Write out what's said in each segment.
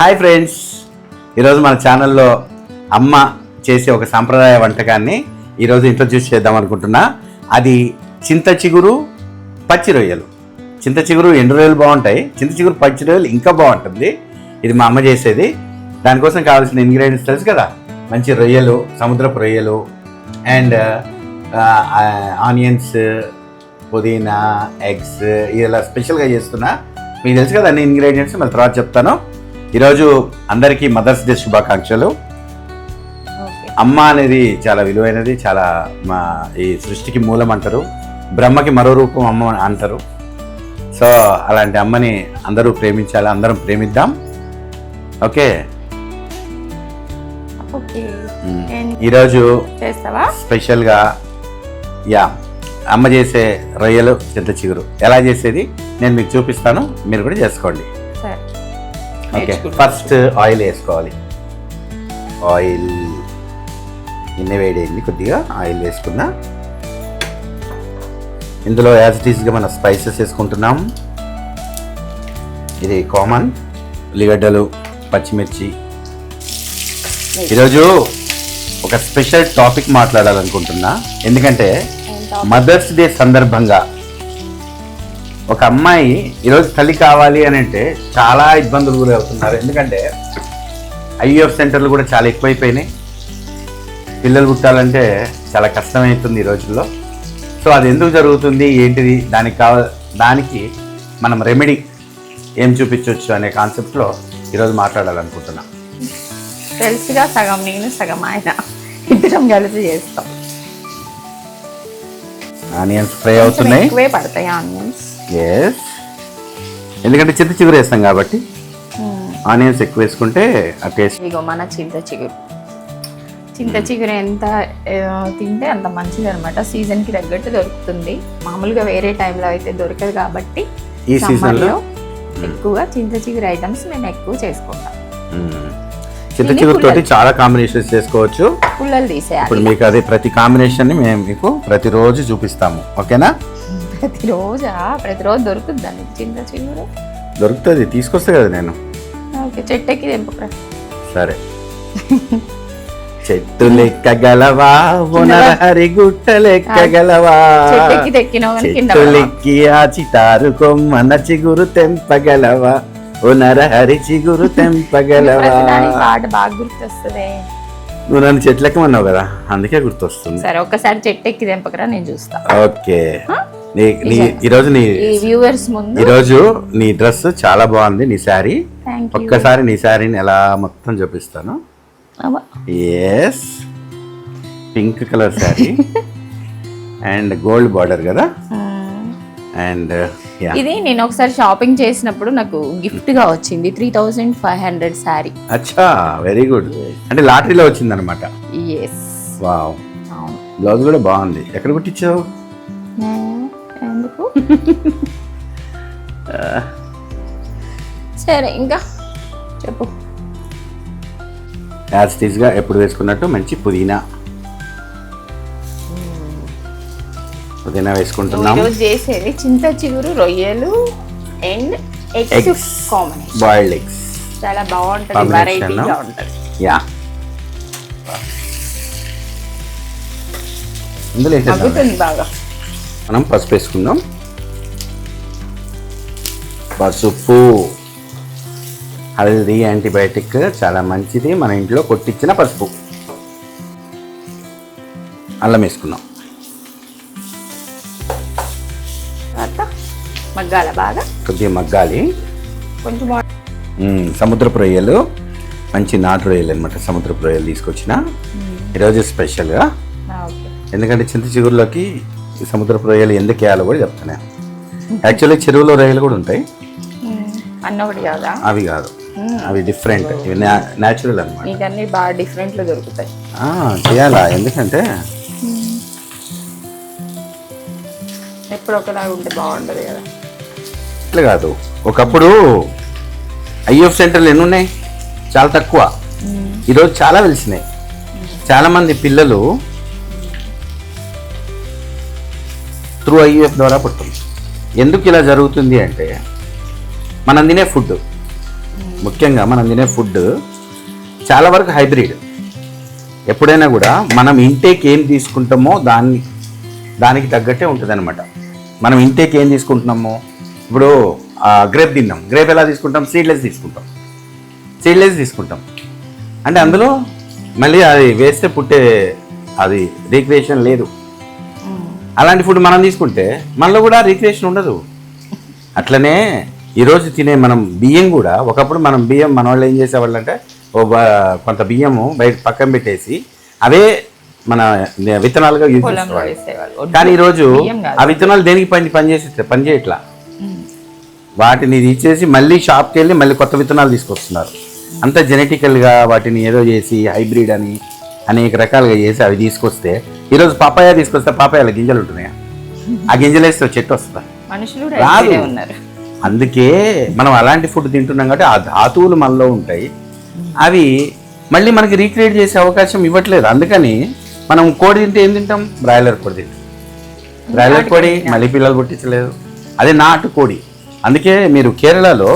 Hi friends, ఈరోజు మన ఛానల్లో అమ్మ చేసే ఒక సాంప్రదాయ వంటకాన్ని ఈరోజు ఇంట్రొడ్యూస్ చేద్దాం అనుకుంటున్నా. అది చింత చిగురు పచ్చి రొయ్యలు. చింత చిగురు ఎండు రొయ్యలు బాగుంటాయి, చింత చిగురు పచ్చి రొయ్యలు ఇంకా బాగుంటుంది. ఇది మా అమ్మ చేసేది. దానికోసం కావాల్సిన ఇంగ్రీడియంట్స్ తెలుసు కదా, మంచి రొయ్యలు, సముద్రపు రొయ్యలు అండ్ ఆనియన్స్, పుదీనా, ఎగ్స్. ఇలా స్పెషల్గా చేస్తున్నా. మీకు తెలుసు కదా అన్ని ఇంగ్రీడియంట్స్, మళ్ళీ తర్వాత చెప్తాను. ఈరోజు అందరికీ మదర్స్ డే శుభాకాంక్షలు. అమ్మ అనేది చాలా విలువైనది, చాలా ఈ సృష్టికి మూలం అంటారు, బ్రహ్మకి మరో రూపం అమ్మ అంటారు. సో అలాంటి అమ్మని అందరూ ప్రేమించాలి, అందరం ప్రేమిద్దాం. ఓకే, ఈరోజు స్పెషల్గా అమ్మ చేసే రొయ్యలు చింత చిగురు ఎలా చేసేది నేను మీకు చూపిస్తాను, మీరు కూడా చేసుకోండి. ఓకే, ఫస్ట్ ఆయిల్ వేసుకోవాలి. ఆయిల్ ఎన్ని వేడైంది, కొద్దిగా ఆయిల్ వేసుకున్నా. ఇందులో యాజ్ ఇట్ ఈస్గా మనం స్పైసెస్ వేసుకుంటున్నాం. ఇది కామన్, ఉల్లిగడ్డలు, పచ్చిమిర్చి. ఈరోజు ఒక స్పెషల్ టాపిక్ మాట్లాడాలనుకుంటున్నా, ఎందుకంటే మదర్స్ డే సందర్భంగా ఒక అమ్మాయి ఈరోజు తల్లి కావాలి అని అంటే చాలా ఇబ్బందులు గురవుతున్నారు. ఎందుకంటే ఐవీఎఫ్ సెంటర్లు కూడా చాలా ఎక్కువైపోయినాయి. పిల్లలు పుట్టాలంటే చాలా కష్టమవుతుంది ఈ రోజుల్లో. సో అది ఎందుకు జరుగుతుంది, ఏంటిది, దానికి మనం రెమెడీ ఏం చూపించవచ్చు అనే కాన్సెప్ట్లో ఈరోజు మాట్లాడాలనుకుంటున్నా. తెలుసుగా, సగం నేను సగం ఆయన, ఇద్దరం కలిసి చేస్తాం. ఆనియన్స్ ఫ్రై అవుతున్నాయి, ఎక్కువే పడతాయి ఆనియన్స్. ఎస్, ఎందుకంటే చింత చిగురు వేస్తాం కాబట్టి ఆనియన్స్ ఎక్కువ వేసుకుంటే ఆ టేస్ట్. ఇగో మన చింత చిగురు ఎంత తింటే అంత మంచిది అనమాట. సీజన్కి తగ్గట్టు దొరుకుతుంది. మామూలుగా వేరే టైంలో అయితే దొరకదు కాబట్టి ఈ సీజన్లో ఎక్కువగా చింత చిగురు ఐటమ్స్ మేము ఎక్కువ చేసుకుంటాం. చింత చిగురు తోటి చాలా కాంబినేషన్స్ చేసుకోవచ్చు. పుల్లలు తీసేయాలి. ఇప్పుడు మీకు అది ప్రతి కాంబినేషన్ ని మేము మీకు ప్రతిరోజు చూపిస్తాము. ఓకేనా? ప్రతిరోజు దొరుకుతుందండి చింత చిగురు? దొరుకుతుంది, తీసుకొస్తా కదా నేను. ఓకే, చెట్టెక్కి తెంపుకురా. సరే. చెట్టు లెక్కగలవా, హరి గుట్ట లెక్కగలవా, చెట్టు లెక్కి ఆ చితారు కొమ్మన చిగురు తెంపగలవా, హరి చిగురు తెంపగలవా. పాట బాగా గుర్తొస్తుంది. నువ్వు నన్ను చెట్లెక్కమన్నావు కదా, అందుకే గుర్తొస్తుంది. సరే, ఒకసారి చెట్టెక్కి తెంపకరా, నేను చూస్తా. ఓకే, ఈరోజు నీ డ్రెస్ చాలా బాగుంది, నీ శారీ. ఒక్కసారి నీ శారీని ఎలా మొత్తం చూపిస్తాను. Yes, pink colour sari and gold border కదా. అండ్ ఇది నేను ఒకసారి షాపింగ్ చేసినప్పుడు నాకు గిఫ్ట్ గా వచ్చింది 3500 శారీ. అచ్చా, వెరీ గుడ్. అంటే లాటరీలో వచ్చింది అనమాట. ఎస్. వావ్, బ్లౌజ్ కూడా బాగుంది. ఎక్కడ కుట్టించావు? ఎందుకు? సరే, ఇంకా చెప్పు. యాజ్ ఇట్ ఈస్ గా ఎప్పుడు వేసుకున్నట్టు మంచి పుదీనా వేసుకుంటున్నాం. ఈరోజు చేసేది చింత చిగురు రొయ్యలు and eggs combination, boiled eggs. చాలా బాగుంటుంది, వెరైటీగా ఉంటుంది. యా, ఇందులో వేసేద్దాం. బాగా మనం పసుపు వేసుకుందాం. పసుపు, హల్దీ యాంటీబయాటిక్, చాలా మంచిది. మన ఇంట్లో కొట్టించిన పసుపు. అల్లం వేసుకుందాం. మగ్గాల, బాగా కొద్దిగా మగ్గాలి. కొంచెం సముద్రపు రొయ్యలు, మంచి నాటు రొయ్యలు అనమాట. సముద్రపు రొయ్యలు తీసుకొచ్చిన ఈరోజు స్పెషల్గా. ఎందుకంటే చింత చిగురులోకి సముద్రపు రొయ్యలు ఎందుకు వేయాలో కూడా చెప్తాను. యాక్చువల్లీ చెరువులో రొయ్యలు కూడా ఉంటాయి, అవి కాదు, అవి డిఫరెంట్, ఇవి న్యాచురల్ అనమాట. అన్ని బాగా డిఫరెంట్లో దొరుకుతాయి. చేయాలా, ఎందుకంటే ఎప్పుడు ఒకలాగా ఉంటే బాగుంటుంది కదా. ఇట్లా కాదు, ఒకప్పుడు ఐఎఫ్ సెంటర్లు ఎన్ని ఉన్నాయి, చాలా తక్కువ. ఈరోజు చాలా వెలిసినాయి. చాలామంది పిల్లలు త్రూ ఐఎఫ్ ద్వారా పుట్టింది. ఎందుకు ఇలా జరుగుతుంది అంటే మనం తినే ఫుడ్ ముఖ్యంగా మనం తినే ఫుడ్ చాలా వరకు హైబ్రిడ్. ఎప్పుడైనా కూడా మనం ఇంటేక్ ఏం తీసుకుంటామో దానికి తగ్గట్టే ఉంటుంది అనమాట. మనం ఇంటేక్ ఏం తీసుకుంటున్నామో, ఇప్పుడు గ్రేప్ తిన్నాం, గ్రేప్ ఎలా తీసుకుంటాం? సీడ్లెస్ తీసుకుంటాం. అంటే అందులో మళ్ళీ అది వేస్తే పుట్టే అది రీక్రియేషన్ లేదు. అలాంటి ఫుడ్ మనం తీసుకుంటే మనలో కూడా రీక్రియేషన్ ఉండదు. అట్లనే ఈరోజు తినే మనం బియ్యం కూడా, ఒకప్పుడు మనం బియ్యం మన వాళ్ళు ఏం చేసేవాళ్ళు అంటే కొంత బియ్యము బయట పక్కన పెట్టేసి అవే మన విత్తనాలుగా యూజ్ చేసేవాళ్ళు. కానీ ఈరోజు ఆ విత్తనాలు దేనికి పనిచేయట్లా. వాటిని ఇచ్చేసి మళ్ళీ షాప్కి వెళ్ళి మళ్ళీ కొత్త విత్తనాలు తీసుకొస్తున్నారు. అంత జెనెటికల్గా వాటిని ఏదో చేసి హైబ్రిడ్ అని అనేక రకాలుగా చేసి అవి తీసుకొస్తే, ఈరోజు పపాయ తీసుకొస్తే పపాయాల గింజలు ఉంటున్నాయా? ఆ గింజలు వేస్తే చెట్టు వస్తుందా? రాదు. అందుకే మనం అలాంటి ఫుడ్ తింటున్నాం కాబట్టి ఆ ధాతువులు మనలో ఉంటాయి. అవి మళ్ళీ మనకి రీక్రియేట్ చేసే అవకాశం ఇవ్వట్లేదు. అందుకని మనం కోడి తింటే ఏం తింటాం? బ్రాయిలర్ కోడి తింటాం. బ్రాయిలర్ కోడి మళ్ళీ పిల్లలు పుట్టించలేదు. అదే నాటు కోడి. అందుకే మీరు కేరళలో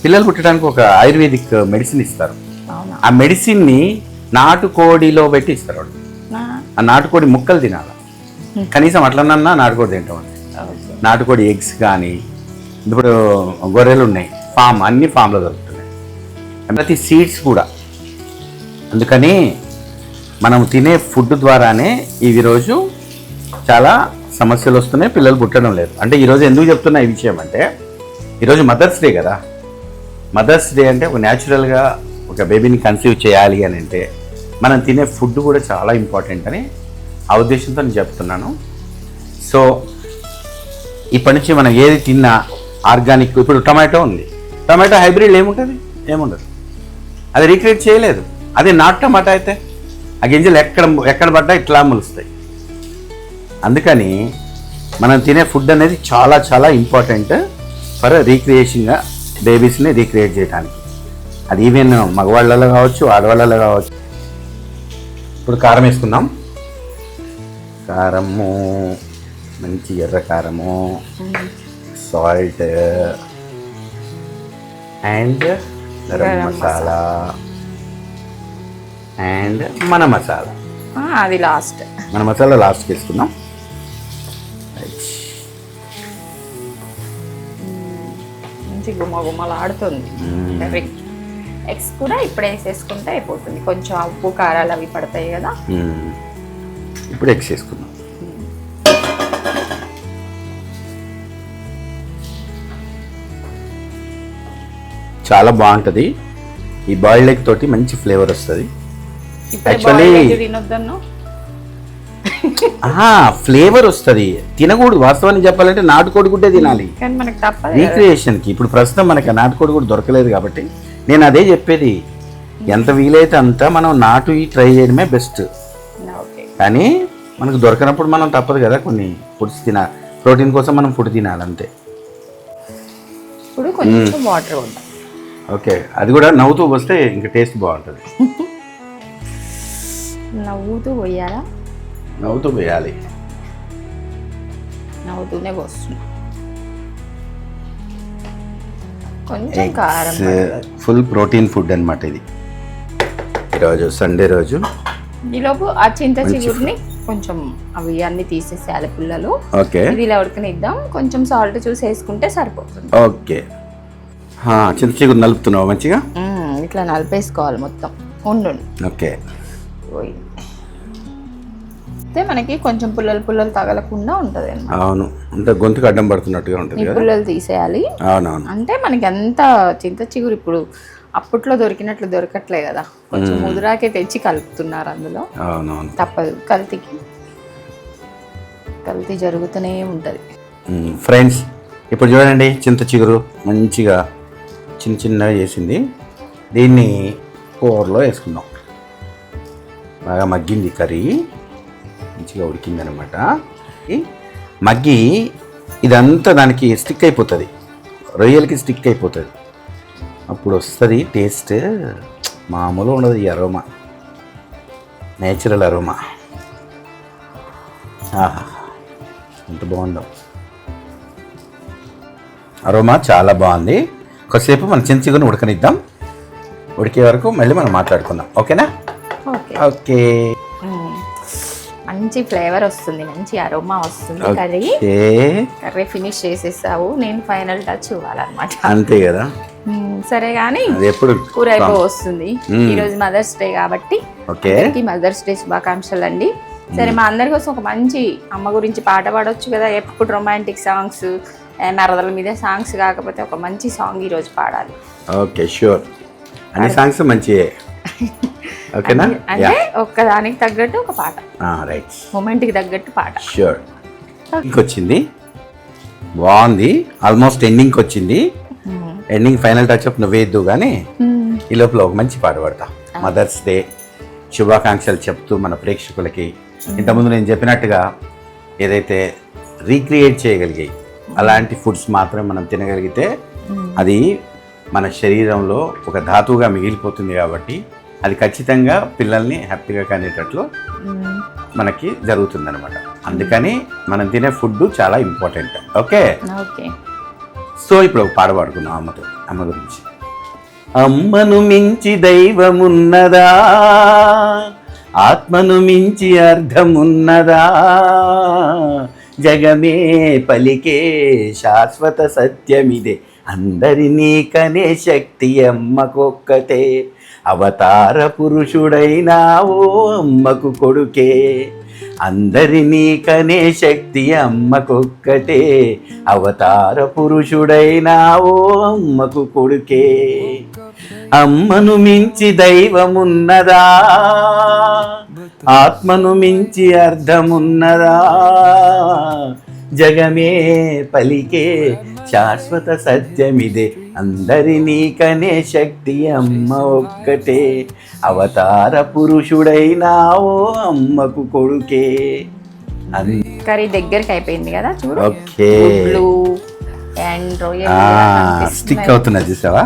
పిల్లలు పుట్టడానికి ఒక ఆయుర్వేదిక్ మెడిసిన్ ఇస్తారు. ఆ మెడిసిన్ని నాటుకోడిలో పెట్టి ఇస్తారు వాళ్ళు. ఆ నాటుకోడి ముక్కలు తినాలి. కనీసం అట్లనన్నా నాటుకోడి తింటాం. నాటుకోడి ఎగ్స్ కానీ, ఇప్పుడు గొర్రెలు ఉన్నాయి, అన్ని ఫామ్లో దొరుకుతున్నాయి. ప్రతి సీడ్స్ కూడా. అందుకని మనం తినే ఫుడ్ ద్వారానే ఈరోజు చాలా సమస్యలు వస్తున్నాయి, పిల్లలు పుట్టడం లేదు. అంటే ఈరోజు ఎందుకు చెప్తున్నా ఈ విషయం అంటే, ఈరోజు మదర్స్ డే కదా. మదర్స్ డే అంటే ఒక న్యాచురల్గా ఒక బేబీని కన్సీవ్ చేయాలి అని అంటే మనం తినే ఫుడ్ కూడా చాలా ఇంపార్టెంట్ అని ఆ ఉద్దేశంతో నేను చెప్తున్నాను. సో ఇప్పటి నుంచి మనం ఏది తిన్నా ఆర్గానిక్. ఇప్పుడు టమాటో ఉంది, టమాటో హైబ్రిడ్ ఏముండదు. అది రీక్రియేట్ చేయలేదు. అదే నాటు టమాటా అయితే ఆ గింజలు ఎక్కడ పడ్డా ఇట్లా మొలుస్తాయి. అందుకని మనం తినే ఫుడ్ అనేది చాలా చాలా ఇంపార్టెంట్ ఫర్ రీక్రియేషన్గా బేబీస్ని రీక్రియేట్ చేయడానికి. అది ఈవెన్ మగవాళ్ళలో కావచ్చు, ఆడవాళ్ళలో కావచ్చు. ఇప్పుడు కారం వేసుకుందాం. కారము, మంచి ఎర్ర కారము, salt and garam masala and మన మసాలా. అది లాస్ట్. మన మసాలా లాస్ట్కి వేసుకుందాం. మంచి గుమ్మలాడుతుంది. ఎగ్స్ కూడా ఇప్పుడు వేసేసుకుంటే అయిపోతుంది. కొంచెం ఉప్పు కారాలు అవి పడతాయి కదా. ఇప్పుడు ఎగ్స్ వేసుకుందాం. చాలా బాగుంటుంది. ఈ బాయిల్డ్ ఎగ్ తోటి మంచి ఫ్లేవర్ వస్తుంది. యాక్చువల్లీ ఫ్లేవర్ వస్తుంది. తినకూడదు వాస్తవాన్ని చెప్పాలంటే నాటుకోడి గుడ్డే తినాలి రీక్రియేషన్కి. ఇప్పుడు ప్రస్తుతం మనకి నాటుకోడి కూడా దొరకలేదు కాబట్టి నేను అదే చెప్పేది. ఎంత వీలైతే అంత మనం నాటు ట్రై చేయడమే బెస్ట్. కానీ మనకు దొరకనప్పుడు మనం తప్పదు కదా, కొన్ని ఫుడ్స్ ప్రోటీన్ కోసం మనం ఫుడ్ తినాలి అంతే. ఇప్పుడు కొంచెం వాటర్ ఉండాలి. ఓకే, అది కూడా నవ్వుతూ వస్తే ఇంకా టేస్ట్ బాగుంటుంది. నవ్వుతూ పోయాలా? నవ్వుతూ పోయాలి. నవ్వుతూనే పోస్తుంది. కొంచెం కారం. ఫుల్ ప్రోటీన్ ఫుడ్ అన్నమాట ఇది. ఈరోజు సండే రోజు ఈలోపు ఆ చింత చిగురిని కొంచెం అవి అన్ని తీసేసేయాలి పిల్లలు. ఓకే, ఇది ఇలా ఉడకనిద్దాం. కొంచెం సాల్ట్ చూసి వేసుకుంటే సరిపోతుంది. ఓకే, చింత చిగురు నలుపుతున్నావు మంచిగా. ఇట్లా నలిపేసుకోవాలి మొత్తం. ఉండు. ఓకే, అయితే మనకి కొంచెం పుల్లలు తగలకుండా ఉంటది. అవును, అంటే గొంతుకు అడ్డం పడుతున్నట్టుగా ఉంటుంది. పుల్లలు తీసేయాలి. అవునవును. అంటే మనకి ఎంత చింత చిగురు ఇప్పుడు అప్పట్లో దొరికినట్లు దొరకట్లే కదా, కొంచెం ముదురాకే తెచ్చి కలుపుతున్నారు అందులో. అవునవును, తప్పదు. కల్తీ జరుగుతూనే ఉంటది. ఫ్రెండ్స్, ఇప్పుడు చూడండి చింత చిగురు మంచిగా చిన్నగా చేసింది. దీన్ని కూరలో వేసుకుందాం. బాగా మగ్గింది కర్రీ, మంచిగా ఉడికింది అనమాట. మగ్గి ఇదంతా దానికి స్టిక్ అయిపోతుంది, రొయ్యలకి స్టిక్ అయిపోతుంది. అప్పుడు వస్తుంది టేస్ట్. మామూలు ఉండదు ఈ అరోమా, నేచురల్ అరోమా. ఎంత బాగుందో అరోమా, చాలా బాగుంది. కొద్దిసేపు మన చిన్న ఉడకనిద్దాం. ఉడికే వరకు మళ్ళీ మనం మాట్లాడుకుందాం. ఓకేనా? ఓకే. ఓకే. మంచి ఫ్లేవర్ వస్తుంది, మంచి అరోమా వస్తుంది. కర్రీ ఫినిష్ చేసేసావు, నేను ఫైనల్ టచ్ ఇవ్వాలన్నమాట. అంతే కదా. సరే కానీ ఎప్పుడు కూర అయిపో వస్తుంది. ఈరోజు మదర్స్ డే కాబట్టి మదర్స్ డే శుభాకాంక్షలు అండి. సరే, మా అందరి కోసం ఒక మంచి అమ్మ గురించి పాట పాడొచ్చు కదా. ఎప్పుడు రొమాంటిక్ సాంగ్స్, మరదల మీద సాంగ్స్ కాకపోతే ఒక మంచి సాంగ్ ఈరోజు పాడాలి. Okay, sure. అన్ని సాంగ్స్ మంచియే. ఓకేనా? అంటే ఒక్కదానికి తగ్గట్టు ఒక పాట, రైట్, మూమెంట్కి తగ్గట్టు పాట. షూర్. వచ్చింది, బాగుంది. ఆల్మోస్ట్ ఎండింగ్కి వచ్చింది. ఎండింగ్ ఫైనల్ టచ్ అప్ నువ్వేద్దు కానీ ఈ లోపల ఒక మంచి పాట పాడతా. మదర్స్ డే శుభాకాంక్షలు చెప్తూ మన ప్రేక్షకులకి ఇంతకుముందు నేను చెప్పినట్టుగా ఏదైతే రీక్రియేట్ చేయగలిగాయి అలాంటి ఫుడ్స్ మాత్రం మనం తినగలిగితే అది మన శరీరంలో ఒక ధాతువుగా మిగిలిపోతుంది. కాబట్టి అది ఖచ్చితంగా పిల్లల్ని హ్యాపీగా కనేటట్లు మనకి జరుగుతుంది అనమాట. అందుకని మనం తినే ఫుడ్ చాలా ఇంపార్టెంట్. ఓకే. సో ఇప్పుడు ఒక పాట పాడుకుందాం అమ్మ గురించి. అమ్మను మించి దైవమున్నదా, ఆత్మను మించి అర్థమున్నదా, జగమే పలికే శాశ్వత సత్యమిదే, అందరినీ కనే శక్తి అమ్మకొక్కటే, అవతార పురుషుడైనావో అమ్మకు కొడుకే, అందరినీ కనే శక్తి అమ్మకొక్కటే, అవతార పురుషుడైనావో అమ్మకు కొడుకే. అమ్మను మించి దైవమున్నదా, ఆత్మను మించి అర్థమున్నదా, జగమే పలికే శాశ్వత సత్యమిదే, అందరినీ కనే శక్తి అమ్మ ఒక్కటే, అవతార పురుషుడైనావో అమ్మకు కొడుకే. కర్రీ దగ్గరికి అయిపోయింది కదా చూడు. ఓకే. స్టిక్ అవుతున్నా చూసావా?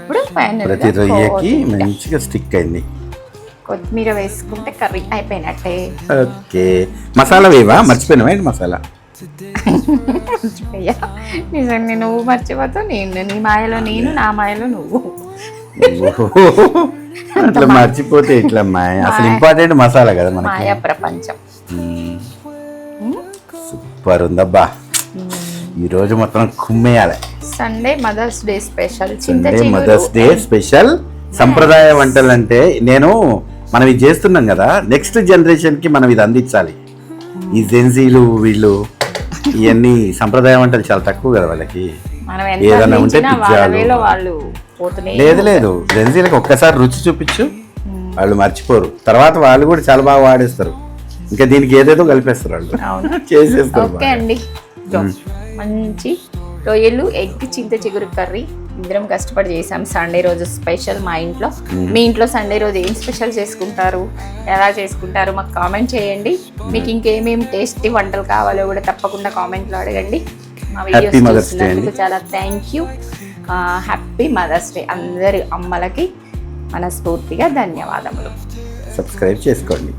ఇప్పుడు ప్రతి రొయ్యకి మంచిగా స్టిక్ అయింది. కొత్తిమీర వేసుకుంటే కర్రీ అయిపోయినట్టే. ఓకే. మసాలా వేవా? మర్చిపోయినావా ఏంటి మసాలా? నిజంగా నువ్వు మర్చిపోతావు, నేను నీ మాయలో నేను, నా మాయలో నువ్వు. అట్లా మర్చిపోతే ఇట్లా మాయ. అసలు ఇంపార్టెంట్ మసాలా కదా మనకి. మాయా ప్రపంచం. సూపర్ ఉందబ్బా. ఈరోజు మొత్తం కుమ్మేయాలి. Sunday mother's day special. Sunday mother's day special సంప్రదాయ వంటలు అంటే మనం ఇది చేస్తున్నాం కదా, నెక్స్ట్ జనరేషన్ కి మనం ఇది అందించాలి. ఈ జెన్జీలు వీళ్ళు ఇవన్నీ సంప్రదాయ వంటలు చాలా తక్కువ కదా వాళ్ళకి. ఏదైనా ఉంటే లేదు జెన్జీలకు ఒక్కసారి రుచి చూపించు, వాళ్ళు మర్చిపోరు. తర్వాత వాళ్ళు కూడా చాలా బాగా వాడేస్తారు. ఇంకా దీనికి ఏదేదో కలిపేస్తారు వాళ్ళు, చేసేస్తారు. ఓకే అండి, మంచి రొయ్యలు ఎగ్ చింత చిగురు కర్రీ ఇద్దరం కష్టపడి చేసాం. సండే రోజు స్పెషల్ మా ఇంట్లో. మీ ఇంట్లో సండే రోజు ఏం స్పెషల్ చేసుకుంటారు, ఎలా చేసుకుంటారు మాకు కామెంట్ చేయండి. మీకు ఇంకేమేమి టేస్టీ వంటలు కావాలో కూడా తప్పకుండా కామెంట్లో అడగండి. మా వీడియోస్ చూస్తున్నందుకు చాలా thank you. Happy mother's day. అందరి అమ్మలకి మనస్ఫూర్తిగా ధన్యవాదములు. సబ్స్క్రైబ్ చేసుకోండి.